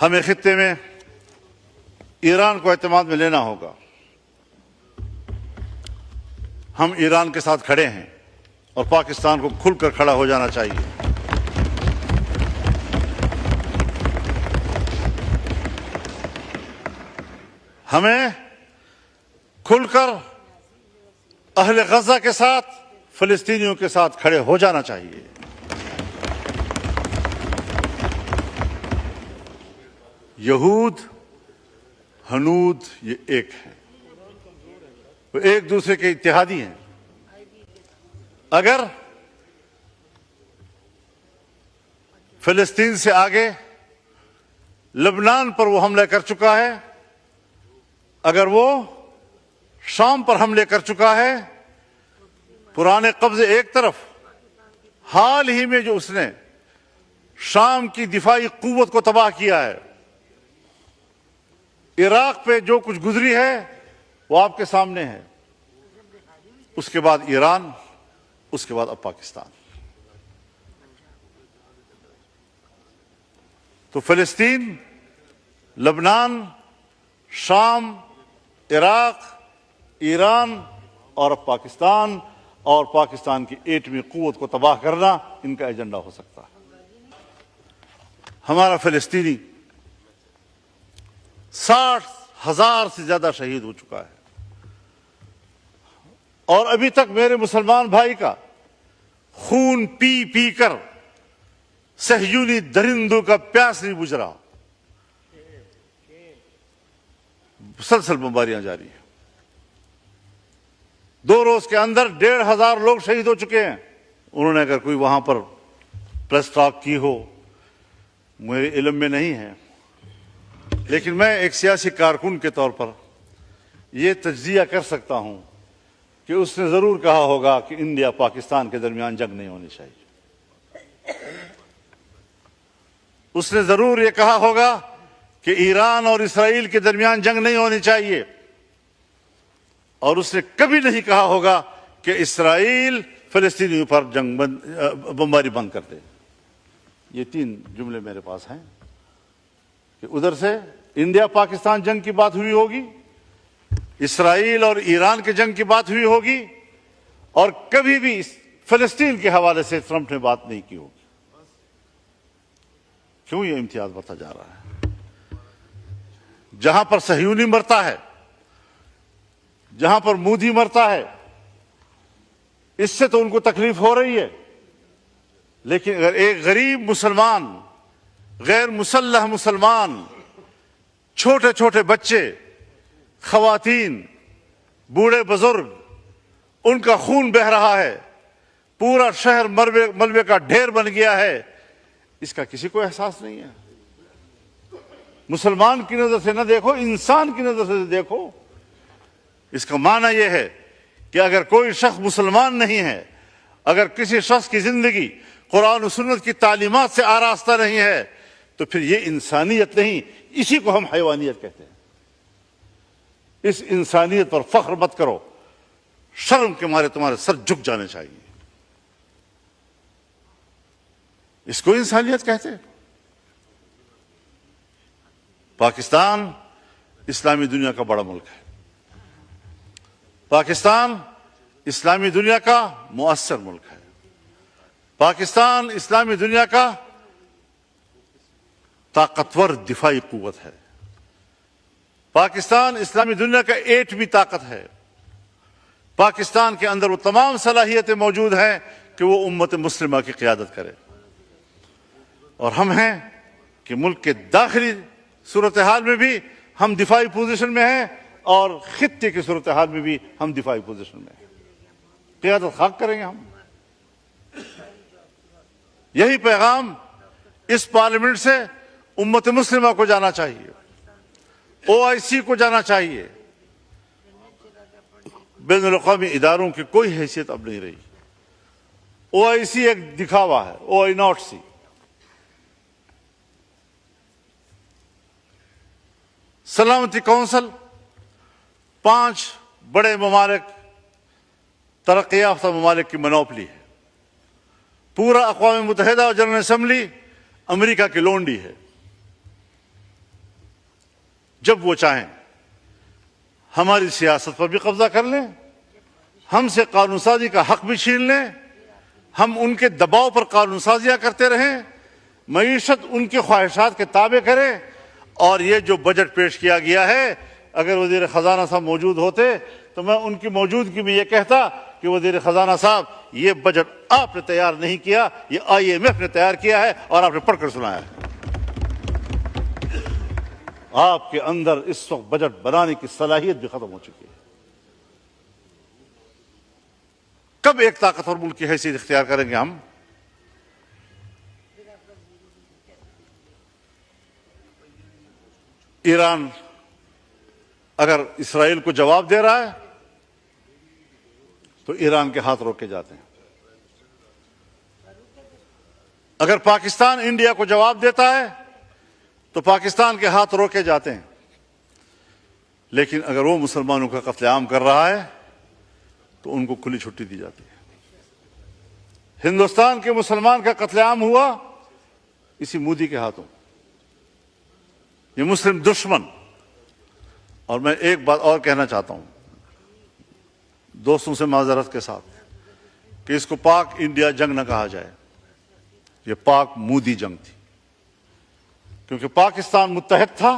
ہمیں خطے میں ایران کو اعتماد میں لینا ہوگا. ہم ایران کے ساتھ کھڑے ہیں اور پاکستان کو کھل کر کھڑا ہو جانا چاہیے. ہمیں کھل کر اہل غزہ کے ساتھ، فلسطینیوں کے ساتھ کھڑے ہو جانا چاہیے. یہود ہنود یہ ایک ہیں، وہ ایک دوسرے کے اتحادی ہیں. اگر فلسطین سے آگے لبنان پر وہ حملہ کر چکا ہے، اگر وہ شام پر حملے کر چکا ہے، پرانے قبضے ایک طرف، حال ہی میں جو اس نے شام کی دفاعی قوت کو تباہ کیا ہے، عراق پہ جو کچھ گزری ہے وہ آپ کے سامنے ہے، اس کے بعد ایران، اس کے بعد اب پاکستان. تو فلسطین، لبنان، شام، عراق، ایران اور اب پاکستان، اور پاکستان کی ایٹمی قوت کو تباہ کرنا ان کا ایجنڈا ہو سکتا ہے. ہمارا فلسطینی 60,000 سے زیادہ شہید ہو چکا ہے، اور ابھی تک میرے مسلمان بھائی کا خون پی پی کر صہیونی درندوں کا پیاس نہیں بجھ رہا. مسلسل بمباریاں جاری ہیں. 2 روز کے اندر 1,500 لوگ شہید ہو چکے ہیں. انہوں نے اگر کوئی وہاں پر پریس ٹاک کی ہو، میرے علم میں نہیں ہے، لیکن میں ایک سیاسی کارکن کے طور پر یہ تجزیہ کر سکتا ہوں کہ اس نے ضرور کہا ہوگا کہ انڈیا پاکستان کے درمیان جنگ نہیں ہونی چاہیے. اس نے ضرور یہ کہا ہوگا کہ ایران اور اسرائیل کے درمیان جنگ نہیں ہونی چاہیے، اور اس نے کبھی نہیں کہا ہوگا کہ اسرائیل فلسطینیوں پر بمباری بند کر دے. یہ 3 جملے میرے پاس ہیں کہ ادھر سے انڈیا پاکستان جنگ کی بات ہوئی ہوگی، اسرائیل اور ایران کے جنگ کی بات ہوئی ہوگی، اور کبھی بھی فلسطین کے حوالے سے ٹرمپ نے بات نہیں کی ہوگی. کیوں یہ امتیاز بڑھتا جا رہا ہے؟ جہاں پر صہیونی مرتا ہے، جہاں پر مودی مرتا ہے، اس سے تو ان کو تکلیف ہو رہی ہے، لیکن اگر ایک غریب مسلمان، غیر مسلح مسلمان، چھوٹے چھوٹے بچے، خواتین، بوڑھے بزرگ، ان کا خون بہہ رہا ہے، پورا شہر ملبے کا ڈھیر بن گیا ہے، اس کا کسی کو احساس نہیں ہے. مسلمان کی نظر سے نہ دیکھو، انسان کی نظر سے دیکھو. اس کا معنی یہ ہے کہ اگر کوئی شخص مسلمان نہیں ہے، اگر کسی شخص کی زندگی قرآن و سنت کی تعلیمات سے آراستہ نہیں ہے، تو پھر یہ انسانیت نہیں، اسی کو ہم حیوانیت کہتے ہیں. اس انسانیت پر فخر مت کرو، شرم کے مارے تمہارے سر جھک جانے چاہیے. اس کو انسانیت کہتے ہیں. پاکستان اسلامی دنیا کا بڑا ملک ہے. پاکستان اسلامی دنیا کا مؤثر ملک ہے. پاکستان اسلامی دنیا کا طاقتور دفاعی قوت ہے. پاکستان اسلامی دنیا کا ایٹمی طاقت ہے. پاکستان کے اندر وہ تمام صلاحیتیں موجود ہیں کہ وہ امت مسلمہ کی قیادت کرے. اور ہم ہیں کہ ملک کے داخلی صورتحال میں بھی ہم دفاعی پوزیشن میں ہیں، اور خطے کی صورتحال میں بھی ہم دفاعی پوزیشن میں ہیں. قیادت خاک کریں گے ہم. یہی پیغام اس پارلیمنٹ سے امت مسلمہ کو جانا چاہیے، OIC کو جانا چاہیے. بین الاقوامی اداروں کی کوئی حیثیت اب نہیں رہی. OIC ایک دکھاوا ہے، OIC. سلامتی کونسل 5 بڑے ممالک، ترقی یافتہ ممالک کی منوپلی ہے. پورا اقوام متحدہ اور جنرل اسمبلی امریکہ کی لونڈی ہے. جب وہ چاہیں ہماری سیاست پر بھی قبضہ کر لیں، ہم سے قانون سازی کا حق بھی چھین لیں، ہم ان کے دباؤ پر قانون سازیاں کرتے رہیں، معیشت ان کی خواہشات کے تابع کریں۔ اور یہ جو بجٹ پیش کیا گیا ہے، اگر وزیر خزانہ صاحب موجود ہوتے تو میں ان کی موجودگی میں یہ کہتا کہ وزیر خزانہ صاحب، یہ بجٹ آپ نے تیار نہیں کیا، یہ IMF نے تیار کیا ہے اور آپ نے پڑھ کر سنایا ہے۔ آپ کے اندر اس وقت بجٹ بنانے کی صلاحیت بھی ختم ہو چکی ہے۔ کب ایک طاقتور ملک کی حیثیت اختیار کریں گے ہم؟ ایران اگر اسرائیل کو جواب دے رہا ہے تو ایران کے ہاتھ روکے جاتے ہیں۔ اگر پاکستان انڈیا کو جواب دیتا ہے تو پاکستان کے ہاتھ روکے جاتے ہیں۔ لیکن اگر وہ مسلمانوں کا قتل عام کر رہا ہے تو ان کو کھلی چھٹی دی جاتی ہے۔ ہندوستان کے مسلمان کا قتل عام ہوا اسی مودی کے ہاتھوں، یہ مسلم دشمن۔ اور میں ایک بات اور کہنا چاہتا ہوں دوستوں سے معذرت کے ساتھ، کہ اس کو پاک انڈیا جنگ نہ کہا جائے، یہ پاک مودی جنگ تھی، کیونکہ پاکستان متحد تھا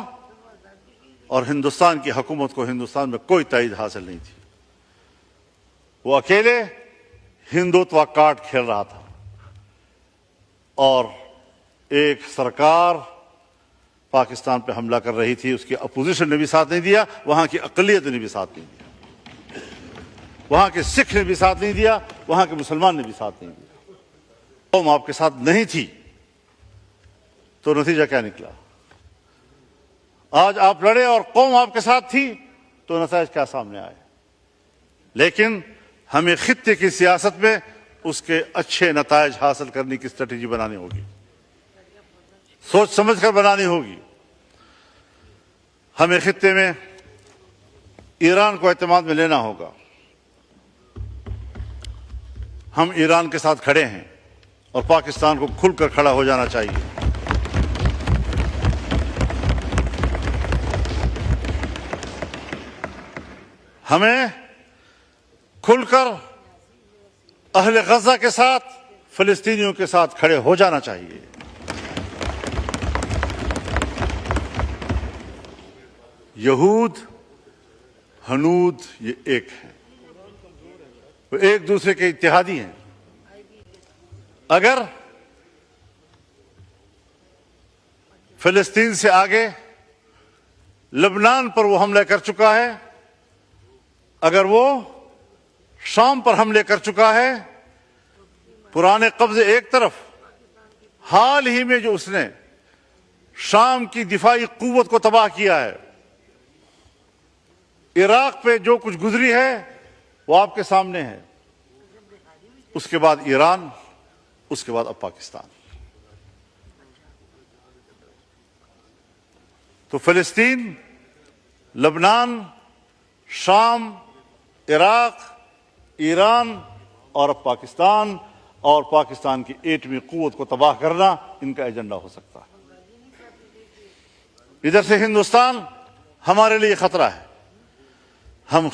اور ہندوستان کی حکومت کو ہندوستان میں کوئی تائید حاصل نہیں تھی۔ وہ اکیلے ہندوتوا کارڈ کھیل رہا تھا، اور ایک سرکار پاکستان پہ حملہ کر رہی تھی، اس کی اپوزیشن نے بھی ساتھ نہیں دیا، وہاں کی اقلیت نے بھی ساتھ نہیں دیا، وہاں کے سکھ نے بھی ساتھ نہیں دیا، وہاں کے مسلمان نے بھی ساتھ نہیں دیا۔ قوم آپ کے ساتھ نہیں تھی تو نتیجہ کیا نکلا؟ آج آپ لڑے اور قوم آپ کے ساتھ تھی تو نتائج کیا سامنے آئے؟ لیکن ہمیں خطے کی سیاست میں اس کے اچھے نتائج حاصل کرنے کی اسٹریٹجی بنانی ہوگی، سوچ سمجھ کر بنانی ہوگی۔ ہمیں خطے میں ایران کو اعتماد میں لینا ہوگا۔ ہم ایران کے ساتھ کھڑے ہیں اور پاکستان کو کھل کر کھڑا ہو جانا چاہیے۔ ہمیں کھل کر اہل غزہ کے ساتھ، فلسطینیوں کے ساتھ کھڑے ہو جانا چاہیے۔ یہود ہنود یہ ایک ہیں، وہ ایک دوسرے کے اتحادی ہیں۔ اگر فلسطین سے آگے لبنان پر وہ حملہ کر چکا ہے، اگر وہ شام پر حملے کر چکا ہے، پرانے قبضے ایک طرف، حال ہی میں جو اس نے شام کی دفاعی قوت کو تباہ کیا ہے، عراق پہ جو کچھ گزری ہے وہ آپ کے سامنے ہے، اس کے بعد ایران، اس کے بعد اب پاکستان۔ تو فلسطین، لبنان، شام، عراق، ایران اور اب پاکستان، اور پاکستان کی ایٹمی قوت کو تباہ کرنا ان کا ایجنڈا ہو سکتا ہے۔ ادھر سے ہندوستان ہمارے لیے خطرہ ہے۔ ہم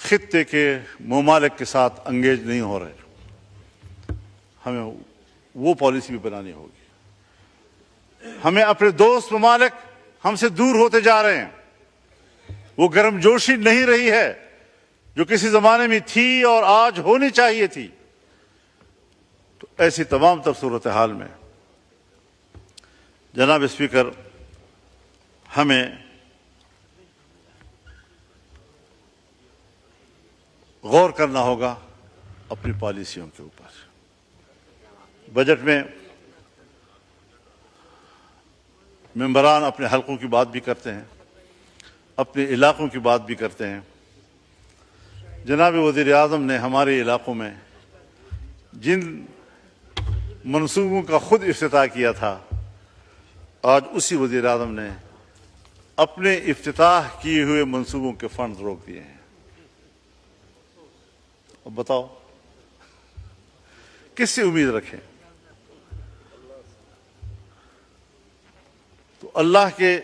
خطے کے ممالک کے ساتھ انگیج نہیں ہو رہے، ہمیں وہ پالیسی بھی بنانی ہوگی۔ ہمیں اپنے دوست ممالک ہم سے دور ہوتے جا رہے ہیں، وہ گرم جوشی نہیں رہی ہے جو کسی زمانے میں تھی اور آج ہونی چاہیے تھی۔ تو ایسی تمام تر صورتحال میں جناب اسپیکر، ہمیں غور کرنا ہوگا اپنی پالیسیوں کے اوپر۔ بجٹ میں ممبران اپنے حلقوں کی بات بھی کرتے ہیں، اپنے علاقوں کی بات بھی کرتے ہیں۔ جناب وزیر اعظم نے ہمارے علاقوں میں جن منصوبوں کا خود افتتاح کیا تھا، آج اسی وزیر اعظم نے اپنے افتتاح کیے ہوئے منصوبوں کے فنڈز روک دیے ہیں۔ اب بتاؤ کس سے امید رکھیں؟ تو اللہ کے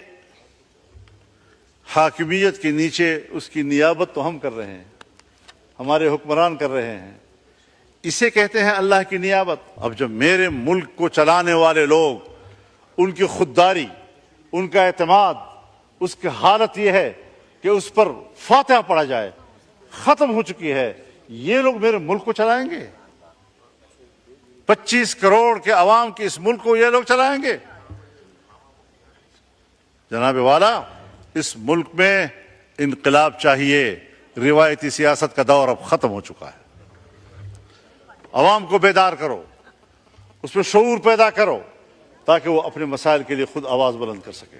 حاکمیت کے نیچے اس کی نیابت تو ہم کر رہے ہیں، ہمارے حکمران کر رہے ہیں، اسے کہتے ہیں اللہ کی نیابت۔ اب جب میرے ملک کو چلانے والے لوگ، ان کی خودداری، ان کا اعتماد، اس کی حالت یہ ہے کہ اس پر فاتحہ پڑھا جائے، ختم ہو چکی ہے، یہ لوگ میرے ملک کو چلائیں گے؟ 25 کروڑ کے عوام کے اس ملک کو یہ لوگ چلائیں گے؟ جناب والا، اس ملک میں انقلاب چاہیے، روایتی سیاست کا دور اب ختم ہو چکا ہے۔ عوام کو بیدار کرو، اس میں شعور پیدا کرو، تاکہ وہ اپنے مسائل کے لیے خود آواز بلند کر سکے۔